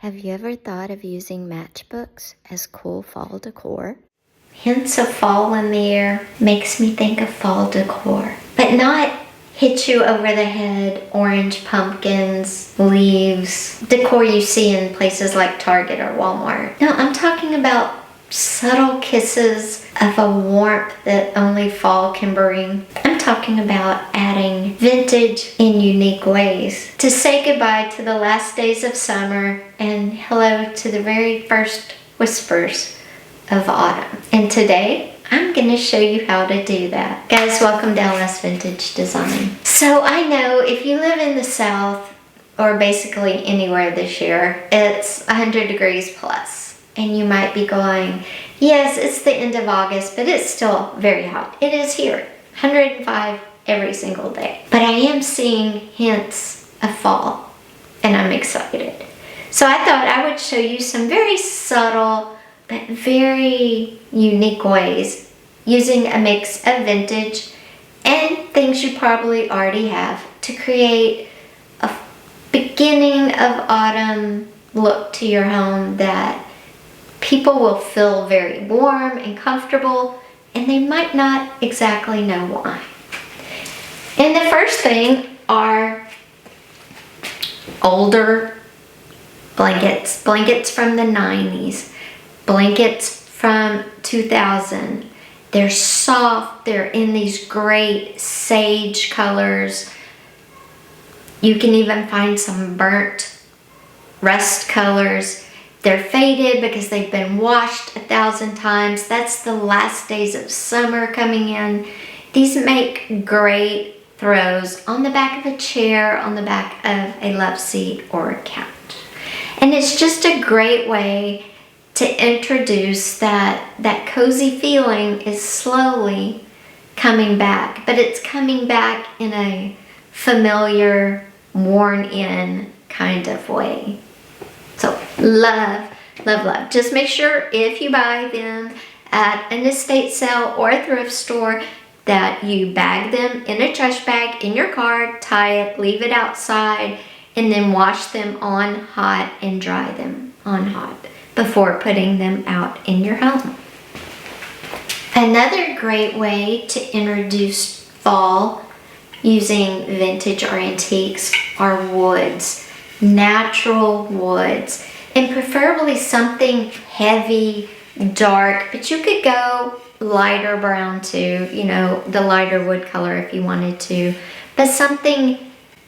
Have you ever thought of using matchbooks as cool fall decor? Hints of fall in the air makes me think of fall decor, but not hit you over the head, orange pumpkins, leaves, decor you see in places like Target or Walmart. No, I'm talking about subtle kisses of a warmth that only fall can bring. I'm talking about adding vintage in unique ways to say goodbye to the last days of summer and hello to the very first whispers of autumn. And today, I'm gonna show you how to do that. Guys, welcome to LS Vintage Design. So I know if you live in the South, or basically anywhere this year, it's 100 degrees plus. And you might be going, yes, it's the end of August, but it's still very hot. It is here, 105 every single day. But I am seeing hints of fall, and I'm excited. So I thought I would show you some very subtle, but very unique ways using a mix of vintage and things you probably already have to create a beginning of autumn look to your home that people will feel very warm and comfortable, and they might not exactly know why. And the first thing are older blankets from the 90s, blankets from 2000. They're soft, they're in these great sage colors. You can even find some burnt rust colors. They're faded because they've been washed 1,000 times. That's the last days of summer coming in. These make great throws on the back of a chair, on the back of a love seat or a couch. And it's just a great way to introduce that cozy feeling is slowly coming back, but it's coming back in a familiar, worn in kind of way. So love, love, love. Just make sure if you buy them at an estate sale or a thrift store that you bag them in a trash bag in your car, tie it, leave it outside, and then wash them on hot and dry them on hot before putting them out in your home. Another great way to introduce fall using vintage or antiques are woods. Natural woods, and preferably something heavy, dark, but you could go lighter brown too, you know, the lighter wood color if you wanted to, but something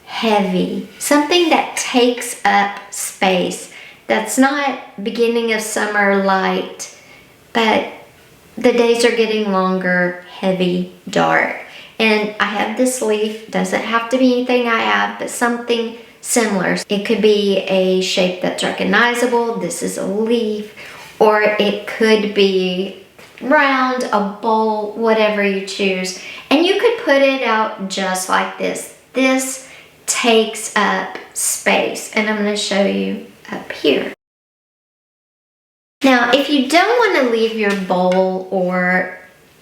heavy, something that takes up space, that's not beginning of summer light, but the days are getting longer, heavy, dark. And I have this leaf, doesn't have to be anything I have, but something similar. It could be a shape that's recognizable. This is a leaf, or it could be round, a bowl, whatever you choose. And you could put it out just like this. This takes up space, and I'm going to show you up here. Now, if you don't want to leave your bowl or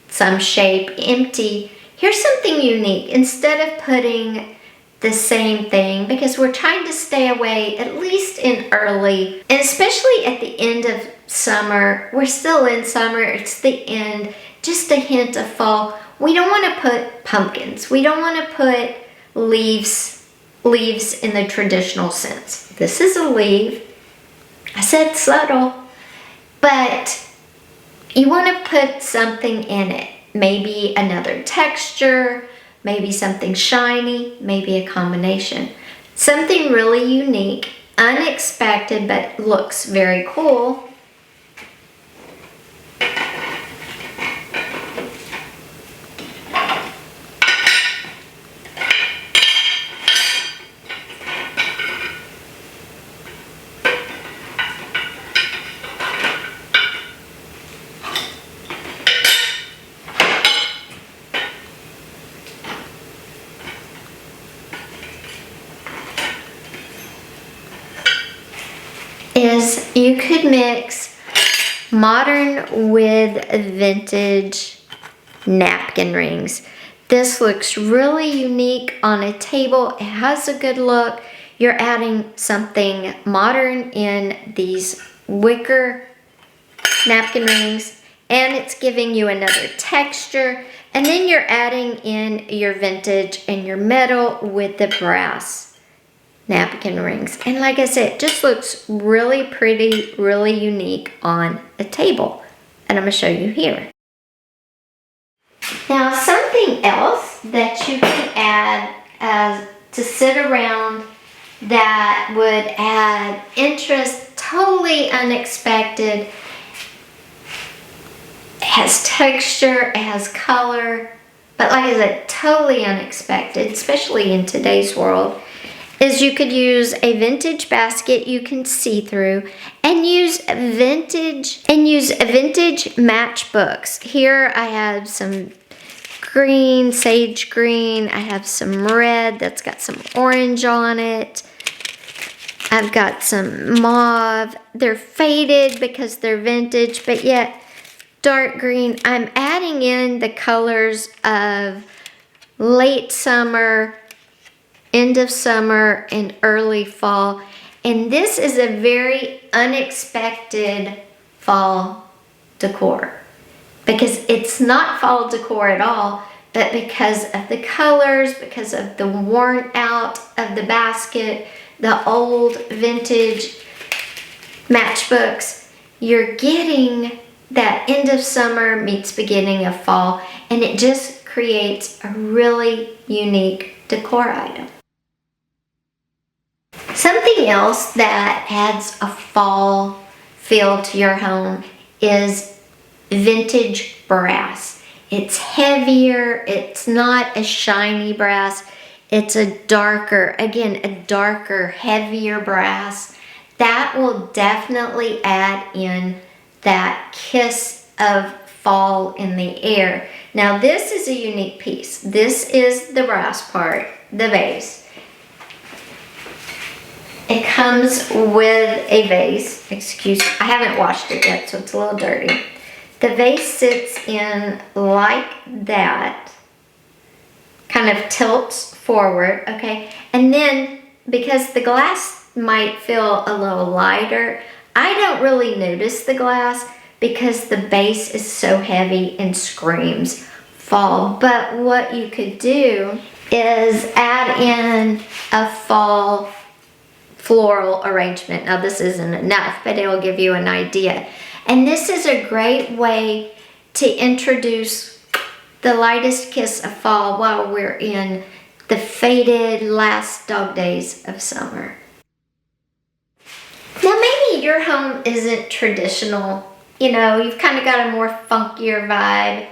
some shape empty, here's something unique. Instead of putting the same thing, because we're trying to stay away, at least in early, and especially at the end of summer. We're still in summer, it's the end, just a hint of fall. We don't want to put pumpkins. We don't want to put leaves in the traditional sense. This is a leaf. I said subtle, but you want to put something in it. Maybe another texture, maybe something shiny, maybe a combination. Something really unique, unexpected, but looks very cool. Is you could mix modern with vintage napkin rings. This looks really unique on a table. It has a good look. You're adding something modern in these wicker napkin rings, and it's giving you another texture. And then you're adding in your vintage and your metal with the brass napkin rings. And like I said, it just looks really pretty, really unique on a table. And I'm gonna show you here. Now, something else that you can add to sit around that would add interest, totally unexpected, has texture, it has color, but like I said, totally unexpected, especially in today's world, is you could use a vintage basket you can see through and use vintage matchbooks. Here I have some green, sage green. I have some red that's got some orange on it. I've got some mauve. They're faded because they're vintage, but yet dark green. I'm adding in the colors of late summer, end of summer, and early fall. And this is a very unexpected fall decor, because it's not fall decor at all, but because of the colors, because of the worn out of the basket, the old vintage matchbooks, you're getting that end of summer meets beginning of fall, and it just creates a really unique decor item. Something else that adds a fall feel to your home is vintage brass. It's heavier, it's not a shiny brass, it's a darker, heavier brass. That will definitely add in that kiss of fall in the air. Now this is a unique piece. This is the brass part, the vase. It comes with a vase. I haven't washed it yet, so it's a little dirty. The vase sits in like that, kind of tilts forward, okay? And then, because the glass might feel a little lighter, I don't really notice the glass because the base is so heavy and screams fall. But what you could do is add in a fall floral arrangement. Now this isn't enough, but it'll give you an idea. And this is a great way to introduce the lightest kiss of fall while we're in the faded last dog days of summer. Now maybe your home isn't traditional. You know, you've kind of got a more funkier vibe.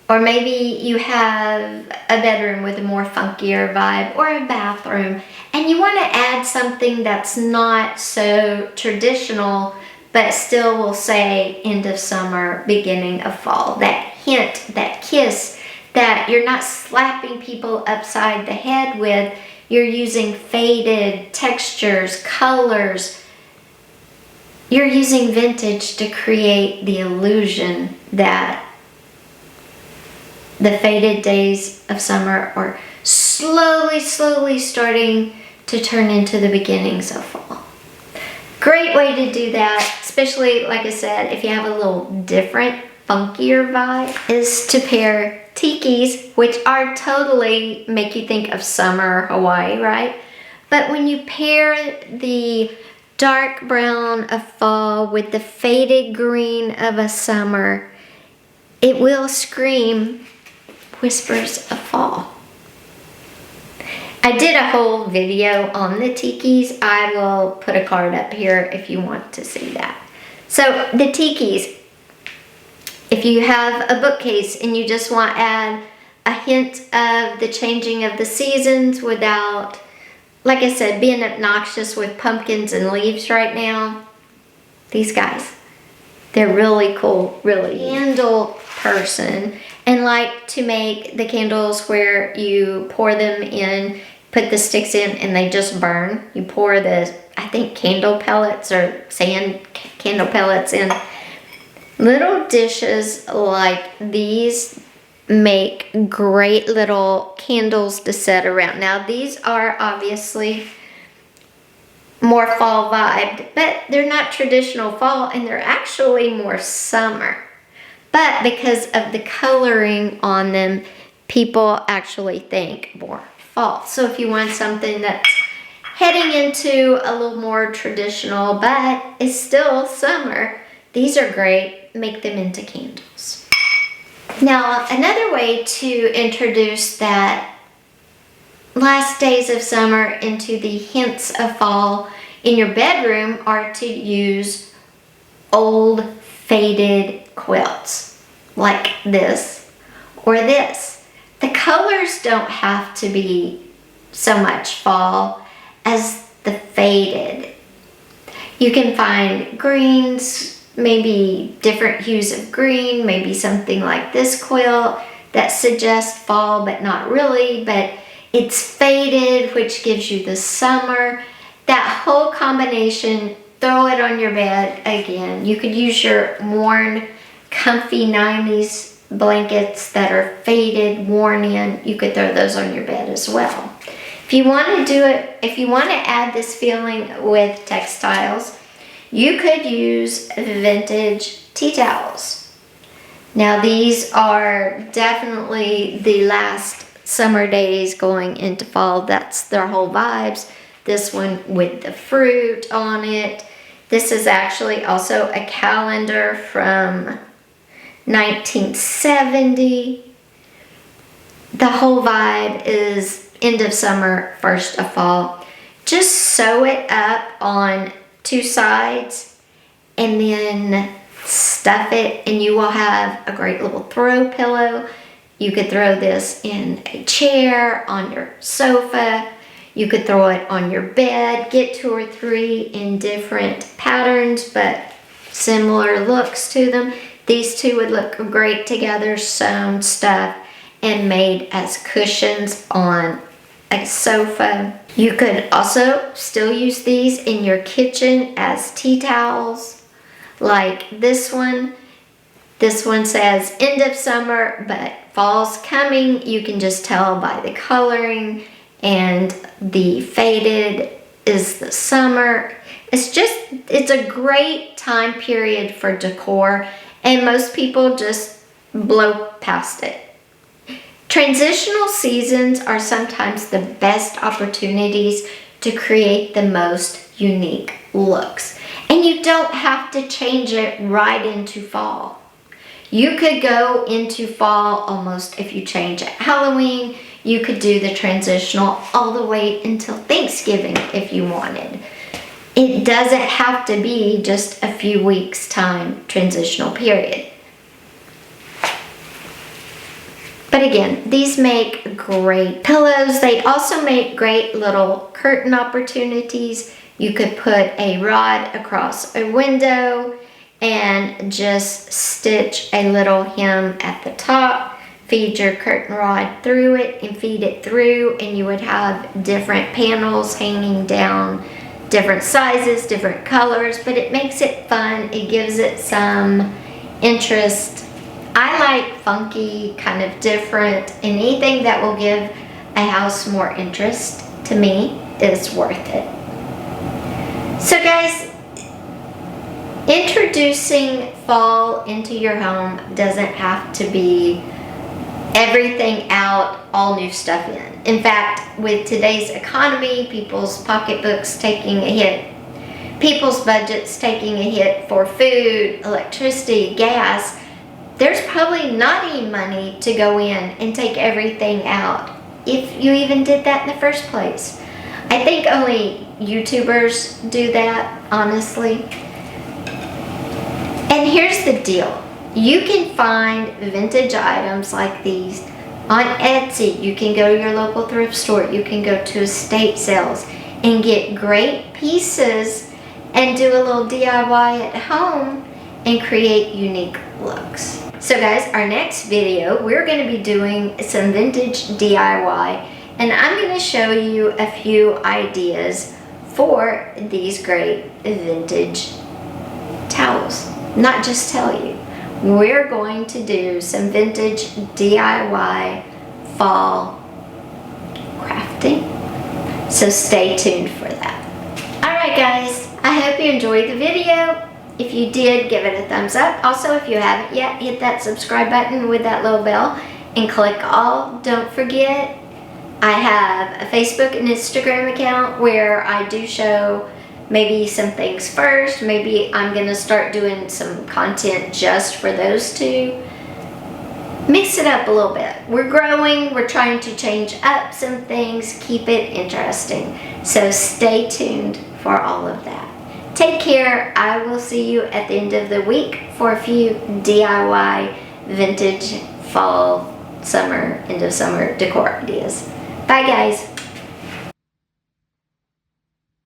Or maybe you have a bedroom with a more funkier vibe, or a bathroom, and you want to add something that's not so traditional, but still will say end of summer, beginning of fall. That hint, that kiss that you're not slapping people upside the head with. You're using faded textures, colors. You're using vintage to create the illusion that the faded days of summer are slowly starting to turn into the beginnings of fall. Great way to do that, especially, like I said, if you have a little different, funkier vibe, is to pair tikis, which are totally make you think of summer Hawaii, right? But when you pair the dark brown of fall with the faded green of a summer, it will scream whispers of fall. I did a whole video on the tikis. I will put a card up here if you want to see that. So the tikis, if you have a bookcase and you just want to add a hint of the changing of the seasons without, like I said, being obnoxious with pumpkins and leaves right now, these guys, they're really cool, really. Candle person, and like to make the candles where you pour them in, put the sticks in, and they just burn. You pour the, I think, candle pellets or sand candle pellets in. Little dishes like these make great little candles to set around. Now these are obviously more fall vibed, but they're not traditional fall and they're actually more summer. But because of the coloring on them, people actually think more fall. So if you want something that's heading into a little more traditional, but is still summer, these are great. Make them into candles. Now, another way to introduce that last days of summer into the hints of fall in your bedroom are to use old faded quilts like this or this. The colors don't have to be so much fall as the faded. You can find greens, maybe different hues of green, maybe something like this quilt that suggests fall but not really, but it's faded, which gives you the summer. That whole combination, throw it on your bed again. You could use your worn, comfy 90s blankets that are faded, worn in. You could throw those on your bed as well. If you want to do it, if you want to add this feeling with textiles, you could use vintage tea towels. Now these are definitely the last summer days going into fall. That's their whole vibes. This one with the fruit on it. This is actually also a calendar from 1970. The whole vibe is end of summer, first of fall. Just sew it up on two sides and then stuff it, and you will have a great little throw pillow. You could throw this in a chair, on your sofa. You could throw it on your bed. Get 2 or 3 in different patterns but similar looks to them. These two would look great together, sewn, stuffed, and made as cushions on a sofa. You could also still use these in your kitchen as tea towels, like this one. This one says end of summer, but fall's coming. You can just tell by the coloring, and the faded is the summer. It's a great time period for decor, and most people just blow past it. Transitional seasons are sometimes the best opportunities to create the most unique looks. And you don't have to change it right into fall. You could go into fall almost if you change at Halloween. You could do the transitional all the way until Thanksgiving if you wanted. It doesn't have to be just a few weeks time transitional period. But again, these make great pillows. They also make great little curtain opportunities. You could put a rod across a window and just stitch a little hem at the top, feed your curtain rod through it and feed it through, and you would have different panels hanging down, different sizes, different colors, but it makes it fun. It gives it some interest. I like funky, kind of different, and anything that will give a house more interest to me is worth it. So guys, introducing fall into your home doesn't have to be everything out, all new stuff in. In fact, with today's economy, people's pocketbooks taking a hit, people's budgets taking a hit for food, electricity, gas, there's probably not any money to go in and take everything out, if you even did that in the first place. I think only YouTubers do that, honestly. And here's the deal. You can find vintage items like these on Etsy. You can go to your local thrift store. You can go to estate sales and get great pieces and do a little DIY at home and create unique looks. So guys, our next video, we're going to be doing some vintage DIY, and I'm going to show you a few ideas for these great vintage towels. Not just tell you. We're going to do some vintage DIY fall crafting. So stay tuned for that. Alright Alright guys, I hope you enjoyed the video. If you did, give it a thumbs up. Also, if you haven't yet, hit that subscribe button with that little bell and click all. Don't forget, I have a Facebook and Instagram account where I do show maybe some things first. Maybe I'm going to start doing some content just for those two. Mix it up a little bit. We're growing. We're trying to change up some things. Keep it interesting. So stay tuned for all of that. Take care. I will see you at the end of the week for a few DIY, vintage, fall, summer, end of summer decor ideas. Bye guys.